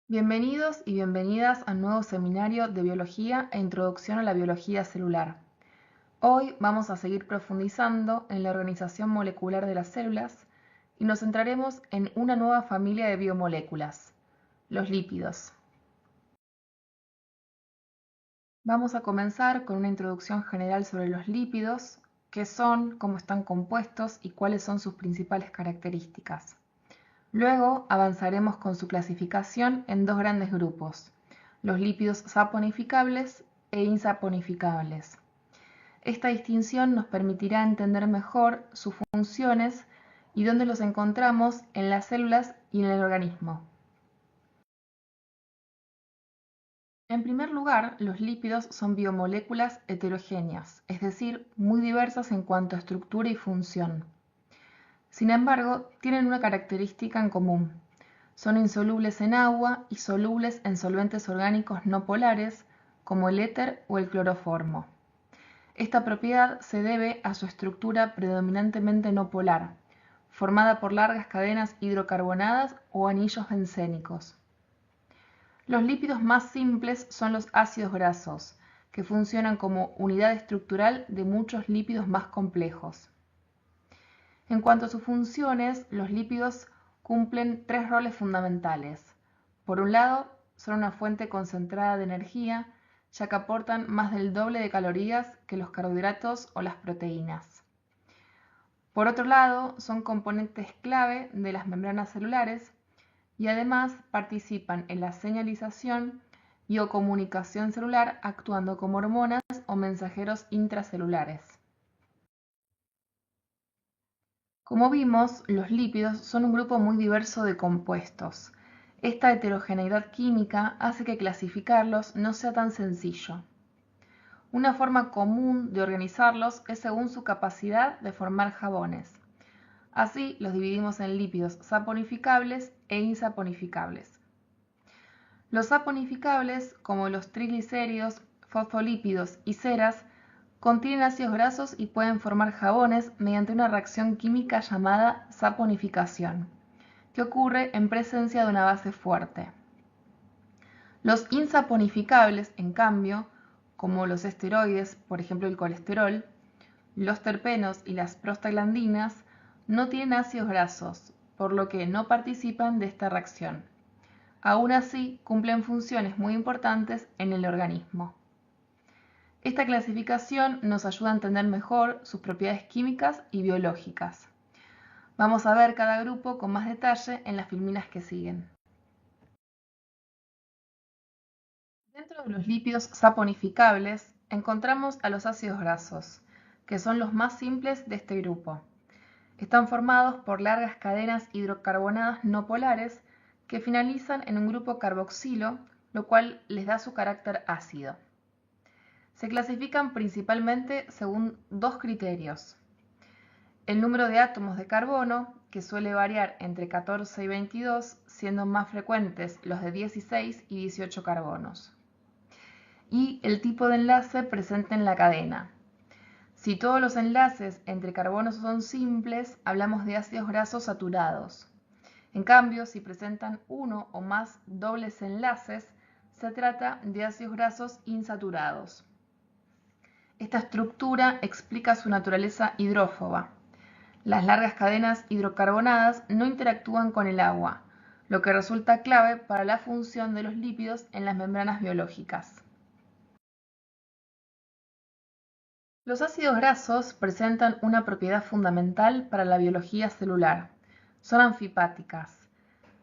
Bienvenidos y bienvenidas a un nuevo seminario de Biología e Introducción a la Biología Celular. Hoy vamos a seguir profundizando en la organización molecular de las células y nos centraremos en una nueva familia de biomoléculas, los lípidos. Vamos a comenzar con una introducción general sobre los lípidos, qué son, cómo están compuestos y cuáles son sus principales características. Luego avanzaremos con su clasificación en dos grandes grupos, los lípidos saponificables e insaponificables. Esta distinción nos permitirá entender mejor sus funciones y dónde los encontramos en las células y en el organismo. En primer lugar, los lípidos son biomoléculas heterogéneas, es decir, muy diversas en cuanto a estructura y función. Sin embargo, tienen una característica en común. Son insolubles en agua y solubles en solventes orgánicos no polares, como el éter o el cloroformo. Esta propiedad se debe a su estructura predominantemente no polar, formada por largas cadenas hidrocarbonadas o anillos bencénicos. Los lípidos más simples son los ácidos grasos, que funcionan como unidad estructural de muchos lípidos más complejos. En cuanto a sus funciones, los lípidos cumplen tres roles fundamentales. Por un lado, son una fuente concentrada de energía, ya que aportan más del doble de calorías que los carbohidratos o las proteínas. Por otro lado, son componentes clave de las membranas celulares y además participan en la señalización y o comunicación celular actuando como hormonas o mensajeros intracelulares. Como vimos, los lípidos son un grupo muy diverso de compuestos. Esta heterogeneidad química hace que clasificarlos no sea tan sencillo. Una forma común de organizarlos es según su capacidad de formar jabones. Así los dividimos en lípidos saponificables e insaponificables. Los saponificables, como los triglicéridos, fosfolípidos y ceras, contienen ácidos grasos y pueden formar jabones mediante una reacción química llamada saponificación, que ocurre en presencia de una base fuerte. Los insaponificables, en cambio, como los esteroides, por ejemplo el colesterol, los terpenos y las prostaglandinas, no tienen ácidos grasos, por lo que no participan de esta reacción. Aún así, cumplen funciones muy importantes en el organismo. Esta clasificación nos ayuda a entender mejor sus propiedades químicas y biológicas. Vamos a ver cada grupo con más detalle en las filminas que siguen. Dentro de los lípidos saponificables encontramos a los ácidos grasos, que son los más simples de este grupo. Están formados por largas cadenas hidrocarbonadas no polares que finalizan en un grupo carboxilo, lo cual les da su carácter ácido. Se clasifican principalmente según dos criterios. El número de átomos de carbono, que suele variar entre 14 y 22, siendo más frecuentes los de 16 y 18 carbonos. Y el tipo de enlace presente en la cadena. Si todos los enlaces entre carbonos son simples, hablamos de ácidos grasos saturados. En cambio, si presentan uno o más dobles enlaces, se trata de ácidos grasos insaturados. Esta estructura explica su naturaleza hidrófoba. Las largas cadenas hidrocarbonadas no interactúan con el agua, lo que resulta clave para la función de los lípidos en las membranas biológicas. Los ácidos grasos presentan una propiedad fundamental para la biología celular. Son anfipáticas.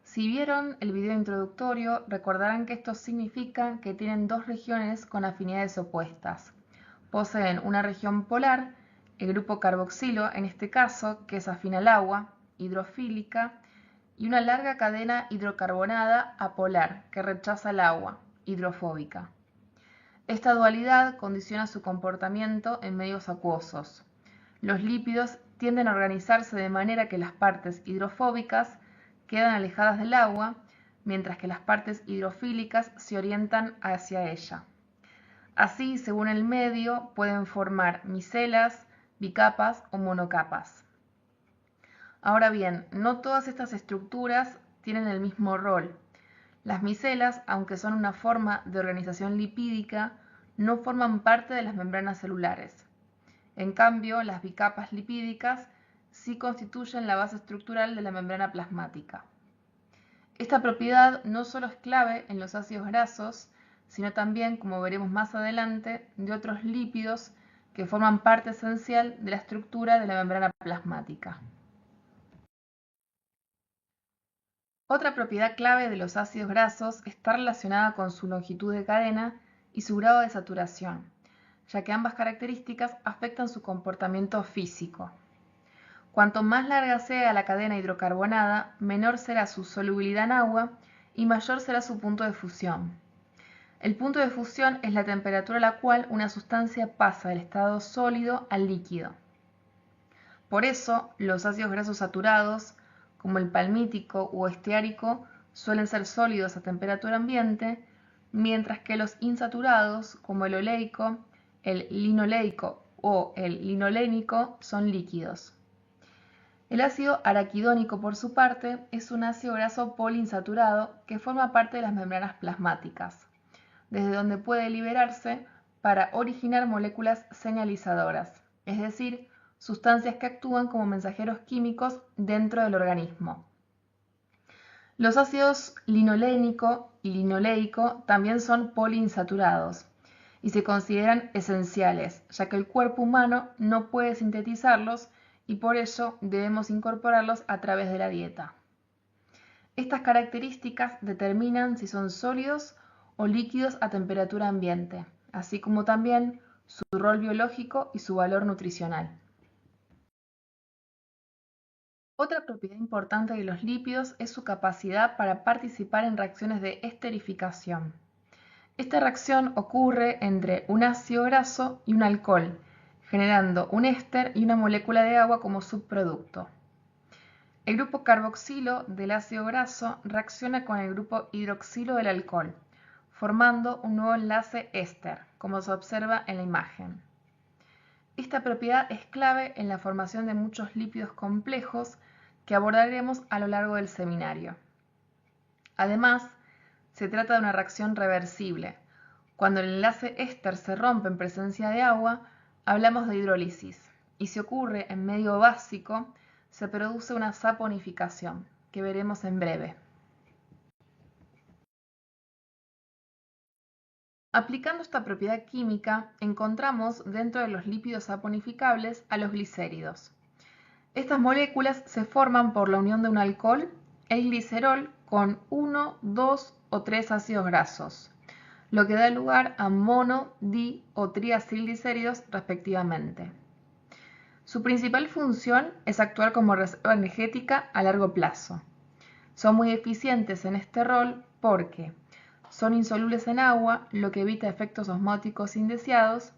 Si vieron el video introductorio, recordarán que esto significa que tienen dos regiones con afinidades opuestas. Poseen una región polar, el grupo carboxilo en este caso, que es afín al agua, hidrofílica, y una larga cadena hidrocarbonada apolar, que rechaza el agua, hidrofóbica. Esta dualidad condiciona su comportamiento en medios acuosos. Los lípidos tienden a organizarse de manera que las partes hidrofóbicas quedan alejadas del agua, mientras que las partes hidrofílicas se orientan hacia ella. Así, según el medio, pueden formar micelas, bicapas o monocapas. Ahora bien, no todas estas estructuras tienen el mismo rol. Las micelas, aunque son una forma de organización lipídica, no forman parte de las membranas celulares. En cambio, las bicapas lipídicas sí constituyen la base estructural de la membrana plasmática. Esta propiedad no solo es clave en los ácidos grasos, sino también, como veremos más adelante, de otros lípidos que forman parte esencial de la estructura de la membrana plasmática. Otra propiedad clave de los ácidos grasos está relacionada con su longitud de cadena y su grado de saturación, ya que ambas características afectan su comportamiento físico. Cuanto más larga sea la cadena hidrocarbonada, menor será su solubilidad en agua y mayor será su punto de fusión. El punto de fusión es la temperatura a la cual una sustancia pasa del estado sólido al líquido. Por eso, los ácidos grasos saturados, como el palmítico o esteárico, suelen ser sólidos a temperatura ambiente, mientras que los insaturados, como el oleico, el linoleico o el linolénico, son líquidos. El ácido araquidónico, por su parte, es un ácido graso poliinsaturado que forma parte de las membranas plasmáticas, desde donde puede liberarse para originar moléculas señalizadoras, es decir, sustancias que actúan como mensajeros químicos dentro del organismo. Los ácidos linolénico y linoleico también son poliinsaturados y se consideran esenciales, ya que el cuerpo humano no puede sintetizarlos y por ello debemos incorporarlos a través de la dieta. Estas características determinan si son sólidos o líquidos a temperatura ambiente, así como también su rol biológico y su valor nutricional. Otra propiedad importante de los lípidos es su capacidad para participar en reacciones de esterificación. Esta reacción ocurre entre un ácido graso y un alcohol, generando un éster y una molécula de agua como subproducto. El grupo carboxilo del ácido graso reacciona con el grupo hidroxilo del alcohol, formando un nuevo enlace éster, como se observa en la imagen. Esta propiedad es clave en la formación de muchos lípidos complejos que abordaremos a lo largo del seminario. Además, se trata de una reacción reversible. Cuando el enlace éster se rompe en presencia de agua, hablamos de hidrólisis, y si ocurre en medio básico, se produce una saponificación, que veremos en breve. Aplicando esta propiedad química, encontramos dentro de los lípidos saponificables a los glicéridos. Estas moléculas se forman por la unión de un alcohol, el glicerol, con 1, 2 o 3 ácidos grasos, lo que da lugar a mono, di o triacilglicéridos respectivamente. Su principal función es actuar como reserva energética a largo plazo. Son muy eficientes en este rol porque son insolubles en agua, lo que evita efectos osmóticos indeseados,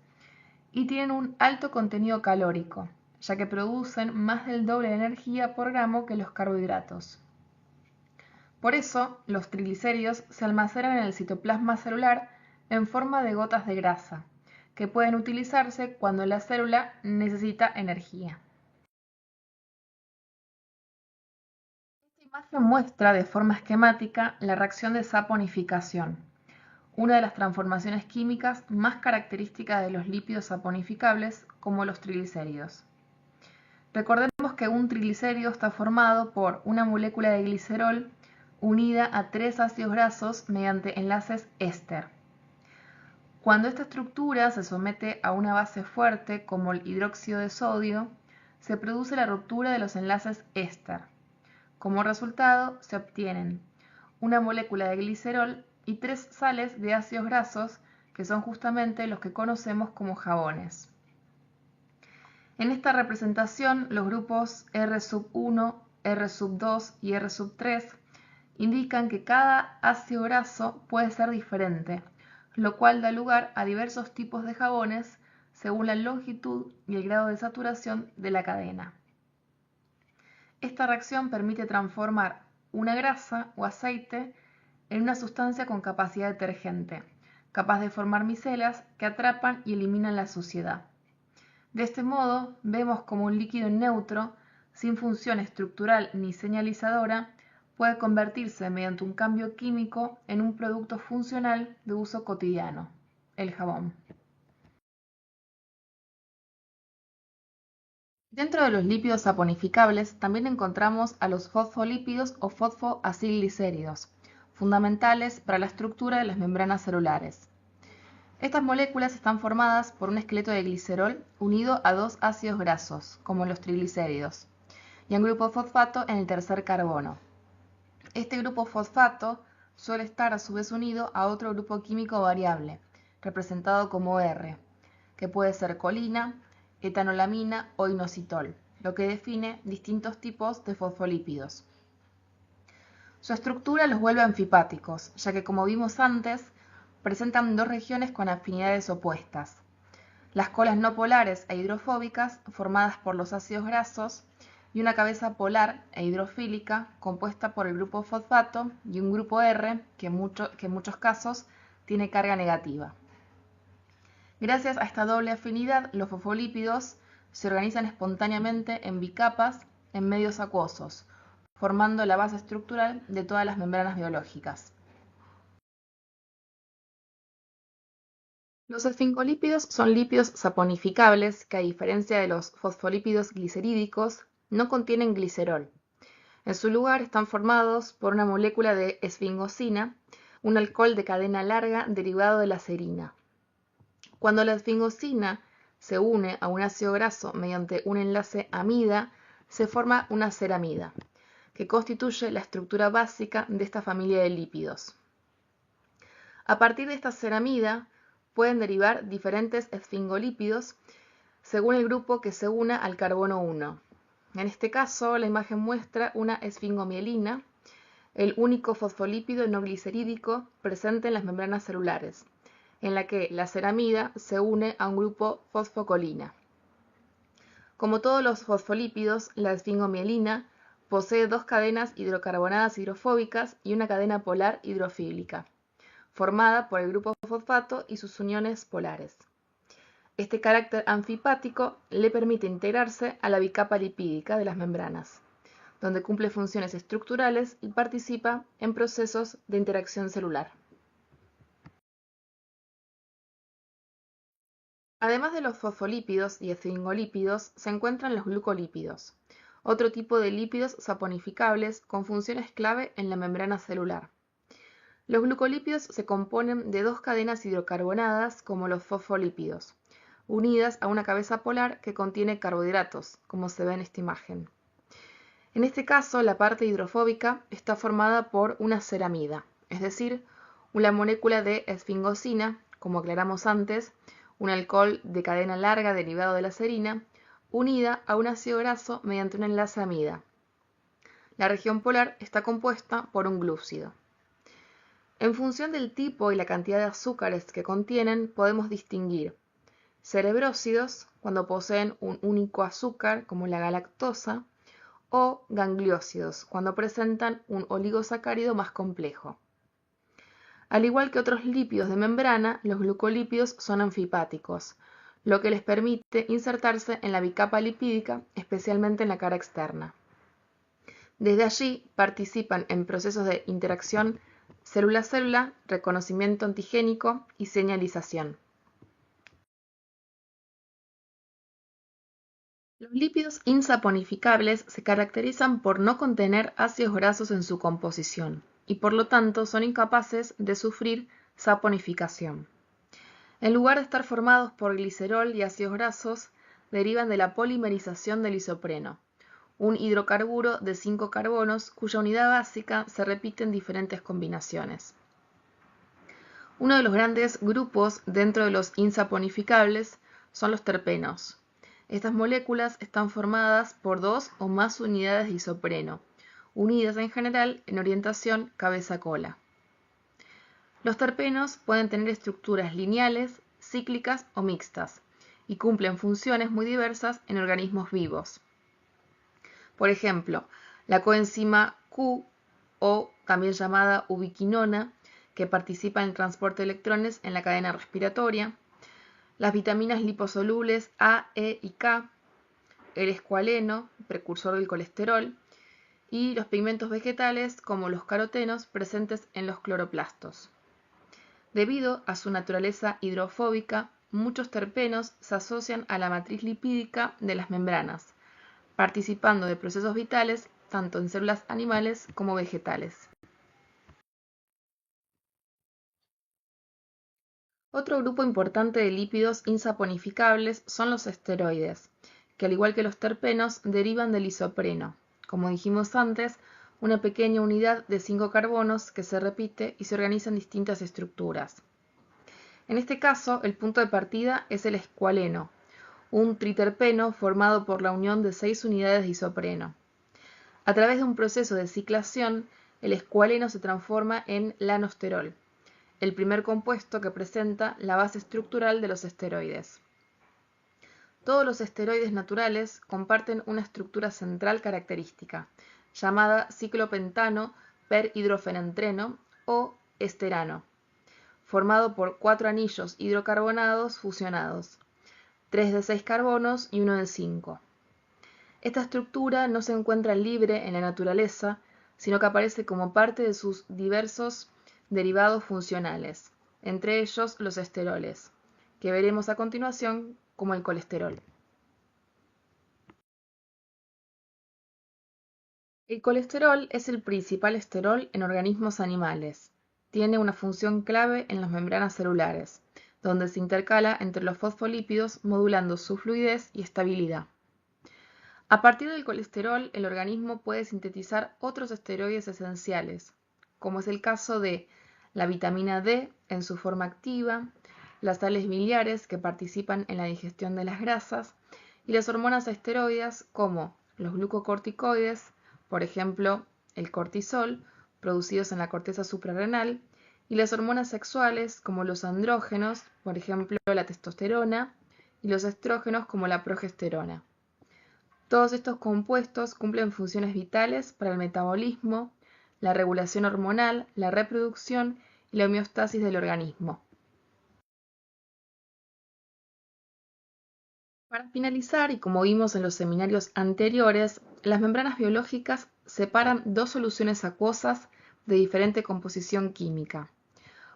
y tienen un alto contenido calórico, ya que producen más del doble de energía por gramo que los carbohidratos. Por eso, los triglicéridos se almacenan en el citoplasma celular en forma de gotas de grasa, que pueden utilizarse cuando la célula necesita energía. Esta imagen muestra de forma esquemática la reacción de saponificación, una de las transformaciones químicas más características de los lípidos saponificables como los triglicéridos. Recordemos que un triglicérido está formado por una molécula de glicerol unida a 3 ácidos grasos mediante enlaces éster. Cuando esta estructura se somete a una base fuerte como el hidróxido de sodio, se produce la ruptura de los enlaces éster. Como resultado, se obtienen una molécula de glicerol y 3 sales de ácidos grasos, que son justamente los que conocemos como jabones. En esta representación, los grupos R1, R2 y R3 indican que cada ácido graso puede ser diferente, lo cual da lugar a diversos tipos de jabones según la longitud y el grado de saturación de la cadena. Esta reacción permite transformar una grasa o aceite en una sustancia con capacidad detergente, capaz de formar micelas que atrapan y eliminan la suciedad. De este modo, vemos como un líquido neutro, sin función estructural ni señalizadora, puede convertirse mediante un cambio químico en un producto funcional de uso cotidiano, el jabón. Dentro de los lípidos saponificables también encontramos a los fosfolípidos o fosfoacilglicéridos, fundamentales para la estructura de las membranas celulares. Estas moléculas están formadas por un esqueleto de glicerol unido a dos ácidos grasos, como los triglicéridos, y un grupo fosfato en el tercer carbono. Este grupo fosfato suele estar a su vez unido a otro grupo químico variable, representado como R, que puede ser colina, etanolamina o inositol, lo que define distintos tipos de fosfolípidos. Su estructura los vuelve anfipáticos, ya que como vimos antes, presentan dos regiones con afinidades opuestas. Las colas no polares e hidrofóbicas, formadas por los ácidos grasos, y una cabeza polar e hidrofílica, compuesta por el grupo fosfato y un grupo R, que en muchos casos tiene carga negativa. Gracias a esta doble afinidad, los fosfolípidos se organizan espontáneamente en bicapas en medios acuosos, formando la base estructural de todas las membranas biológicas. Los esfingolípidos son lípidos saponificables que, a diferencia de los fosfolípidos glicerídicos, no contienen glicerol. En su lugar están formados por una molécula de esfingosina, un alcohol de cadena larga derivado de la serina. Cuando la esfingosina se une a un ácido graso mediante un enlace amida, se forma una ceramida, que constituye la estructura básica de esta familia de lípidos. A partir de esta ceramida pueden derivar diferentes esfingolípidos según el grupo que se una al carbono 1. En este caso, la imagen muestra una esfingomielina, el único fosfolípido no glicerídico presente en las membranas celulares, en la que la ceramida se une a un grupo fosfocolina. Como todos los fosfolípidos, la esfingomielina posee dos cadenas hidrocarbonadas hidrofóbicas y una cadena polar hidrofílica, formada por el grupo fosfato y sus uniones polares. Este carácter anfipático le permite integrarse a la bicapa lipídica de las membranas, donde cumple funciones estructurales y participa en procesos de interacción celular. Además de los fosfolípidos y esfingolípidos, se encuentran los glucolípidos, otro tipo de lípidos saponificables con funciones clave en la membrana celular. Los glucolípidos se componen de dos cadenas hidrocarbonadas como los fosfolípidos, unidas a una cabeza polar que contiene carbohidratos, como se ve en esta imagen. En este caso, la parte hidrofóbica está formada por una ceramida, es decir, una molécula de esfingosina, como aclaramos antes, un alcohol de cadena larga derivado de la serina, unida a un ácido graso mediante un enlace amida. La región polar está compuesta por un glúcido. En función del tipo y la cantidad de azúcares que contienen, podemos distinguir cerebrósidos, cuando poseen un único azúcar, como la galactosa, o gangliósidos, cuando presentan un oligosacárido más complejo. Al igual que otros lípidos de membrana, los glucolípidos son anfipáticos, lo que les permite insertarse en la bicapa lipídica, especialmente en la cara externa. Desde allí participan en procesos de interacción célula-célula, reconocimiento antigénico y señalización. Los lípidos insaponificables se caracterizan por no contener ácidos grasos en su composición y por lo tanto son incapaces de sufrir saponificación. En lugar de estar formados por glicerol y ácidos grasos, derivan de la polimerización del isopreno, un hidrocarburo de 5 carbonos cuya unidad básica se repite en diferentes combinaciones. Uno de los grandes grupos dentro de los insaponificables son los terpenos. Estas moléculas están formadas por dos o más unidades de isopreno, unidas en general en orientación cabeza-cola. Los terpenos pueden tener estructuras lineales, cíclicas o mixtas, y cumplen funciones muy diversas en organismos vivos. Por ejemplo, la coenzima Q, o también llamada ubiquinona, que participa en el transporte de electrones en la cadena respiratoria, las vitaminas liposolubles A, E y K, el escualeno, precursor del colesterol, y los pigmentos vegetales como los carotenos presentes en los cloroplastos. Debido a su naturaleza hidrofóbica, muchos terpenos se asocian a la matriz lipídica de las membranas, participando de procesos vitales tanto en células animales como vegetales. Otro grupo importante de lípidos insaponificables son los esteroides, que al igual que los terpenos derivan del isopreno, como dijimos antes, una pequeña unidad de 5 carbonos que se repite y se organiza en distintas estructuras. En este caso, el punto de partida es el escualeno, un triterpeno formado por la unión de 6 unidades de isopreno. A través de un proceso de ciclación, el escualeno se transforma en lanosterol, el primer compuesto que presenta la base estructural de los esteroides. Todos los esteroides naturales comparten una estructura central característica, llamada ciclopentano per hidrofenantreno o esterano, formado por 4 anillos hidrocarbonados fusionados, 3 de 6 carbonos y 1 de 5. Esta estructura no se encuentra libre en la naturaleza, sino que aparece como parte de sus diversos derivados funcionales, entre ellos los esteroles, que veremos a continuación como el colesterol. El colesterol es el principal esterol en organismos animales. Tiene una función clave en las membranas celulares, donde se intercala entre los fosfolípidos modulando su fluidez y estabilidad. A partir del colesterol, el organismo puede sintetizar otros esteroides esenciales, como es el caso de la vitamina D en su forma activa, las sales biliares que participan en la digestión de las grasas y las hormonas esteroides como los glucocorticoides, por ejemplo, el cortisol, producidos en la corteza suprarrenal, y las hormonas sexuales como los andrógenos, por ejemplo, la testosterona, y los estrógenos como la progesterona. Todos estos compuestos cumplen funciones vitales para el metabolismo, la regulación hormonal, la reproducción y la homeostasis del organismo. Para finalizar, y como vimos en los seminarios anteriores, las membranas biológicas separan dos soluciones acuosas de diferente composición química.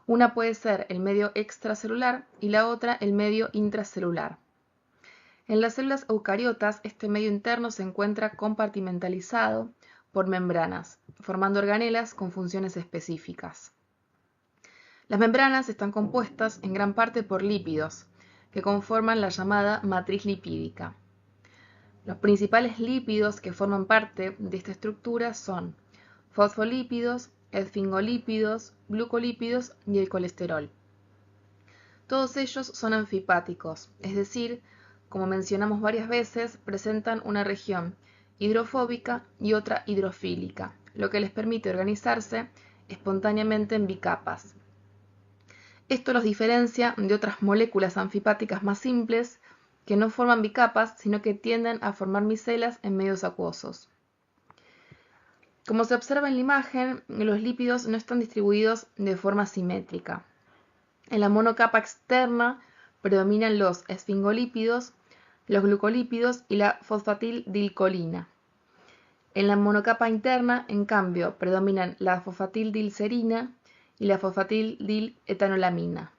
Una puede ser el medio extracelular y la otra el medio intracelular. En las células eucariotas, este medio interno se encuentra compartimentalizado por membranas, formando organelas con funciones específicas. Las membranas están compuestas en gran parte por lípidos, que conforman la llamada matriz lipídica. Los principales lípidos que forman parte de esta estructura son fosfolípidos, esfingolípidos, glucolípidos y el colesterol. Todos ellos son anfipáticos, es decir, como mencionamos varias veces, presentan una región hidrofóbica y otra hidrofílica, lo que les permite organizarse espontáneamente en bicapas. Esto los diferencia de otras moléculas anfipáticas más simples que no forman bicapas, sino que tienden a formar micelas en medios acuosos. Como se observa en la imagen, los lípidos no están distribuidos de forma simétrica. En la monocapa externa predominan los esfingolípidos, los glucolípidos y la fosfatildilcolina. En la monocapa interna, en cambio, predominan la fosfatildilcerina y la fosfatildiletanolamina.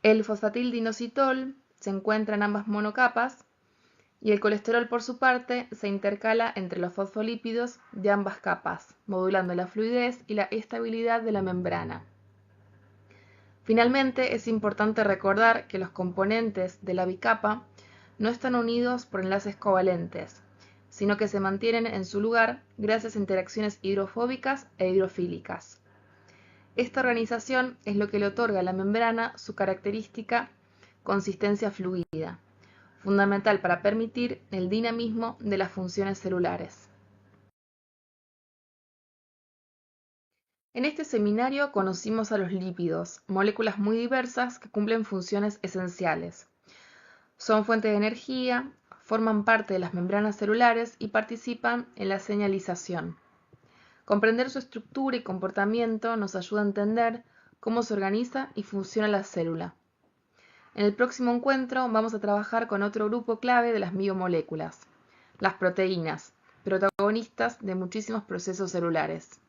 El fosfatildiinositol se encuentra en ambas monocapas y el colesterol, por su parte, se intercala entre los fosfolípidos de ambas capas, modulando la fluidez y la estabilidad de la membrana. Finalmente, es importante recordar que los componentes de la bicapa no están unidos por enlaces covalentes, sino que se mantienen en su lugar gracias a interacciones hidrofóbicas e hidrofílicas. Esta organización es lo que le otorga a la membrana su característica consistencia fluida, fundamental para permitir el dinamismo de las funciones celulares. En este seminario conocimos a los lípidos, moléculas muy diversas que cumplen funciones esenciales. Son fuente de energía, forman parte de las membranas celulares y participan en la señalización. Comprender su estructura y comportamiento nos ayuda a entender cómo se organiza y funciona la célula. En el próximo encuentro vamos a trabajar con otro grupo clave de las biomoléculas, las proteínas, protagonistas de muchísimos procesos celulares.